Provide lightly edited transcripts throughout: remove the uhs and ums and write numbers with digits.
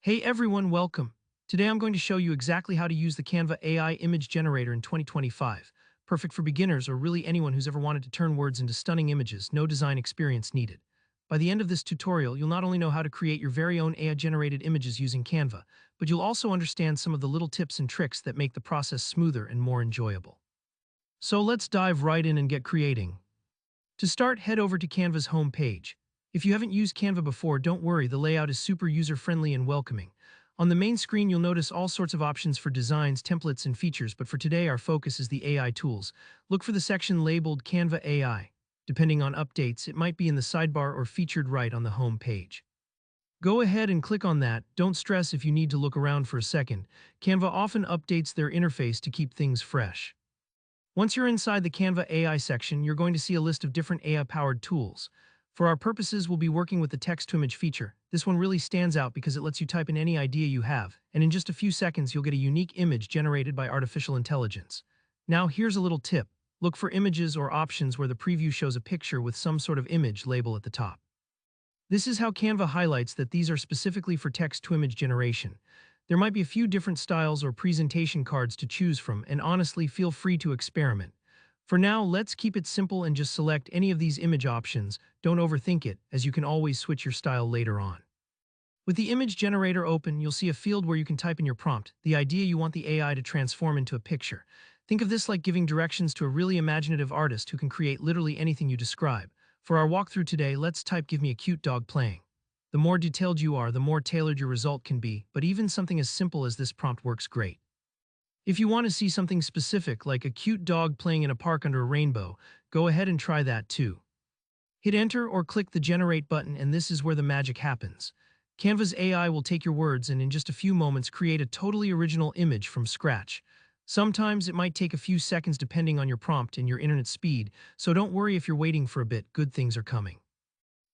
Hey everyone, welcome. Today I'm going to show you exactly how to use the Canva AI image generator in 2025. Perfect for beginners or really anyone who's ever wanted to turn words into stunning images, no design experience needed. By the end of this tutorial, you'll not only know how to create your very own AI-generated images using Canva, but you'll also understand some of the little tips and tricks that make the process smoother and more enjoyable. So let's dive right in and get creating. To start, head over to Canva's home page. If you haven't used Canva before, don't worry, the layout is super user-friendly and welcoming. On the main screen, you'll notice all sorts of options for designs, templates, and features, but for today, our focus is the AI tools. Look for the section labeled Canva AI. Depending on updates, it might be in the sidebar or featured right on the home page. Go ahead and click on that. Don't stress if you need to look around for a second. Canva often updates their interface to keep things fresh. Once you're inside the Canva AI section, you're going to see a list of different AI-powered tools. For our purposes, we'll be working with the text-to-image feature. This one really stands out because it lets you type in any idea you have, and in just a few seconds, you'll get a unique image generated by artificial intelligence. Now, here's a little tip. Look for images or options where the preview shows a picture with some sort of image label at the top. This is how Canva highlights that these are specifically for text-to-image generation. There might be a few different styles or presentation cards to choose from, and honestly, feel free to experiment. For now, let's keep it simple and just select any of these image options. Don't overthink it, as you can always switch your style later on. With the image generator open, you'll see a field where you can type in your prompt, the idea you want the AI to transform into a picture. Think of this like giving directions to a really imaginative artist who can create literally anything you describe. For our walkthrough today, let's type "give me a cute dog playing." The more detailed you are, the more tailored your result can be, but even something as simple as this prompt works great. If you want to see something specific, like a cute dog playing in a park under a rainbow, go ahead and try that too. Hit enter or click the generate button, and this is where the magic happens. Canva's AI will take your words and in just a few moments create a totally original image from scratch. Sometimes it might take a few seconds depending on your prompt and your internet speed, so don't worry if you're waiting for a bit, good things are coming.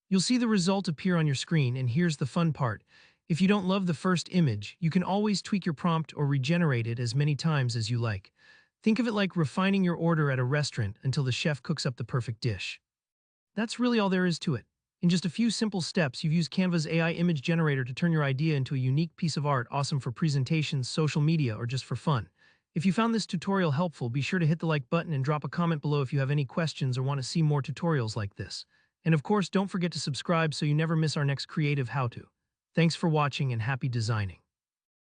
You'll see the result appear on your screen, and here's the fun part. If you don't love the first image, you can always tweak your prompt or regenerate it as many times as you like. Think of it like refining your order at a restaurant until the chef cooks up the perfect dish. That's really all there is to it. In just a few simple steps, you've used Canva's AI image generator to turn your idea into a unique piece of art, awesome for presentations, social media, or just for fun. If you found this tutorial helpful, be sure to hit the like button and drop a comment below if you have any questions or want to see more tutorials like this. And of course, don't forget to subscribe so you never miss our next creative how-to. Thanks for watching and happy designing.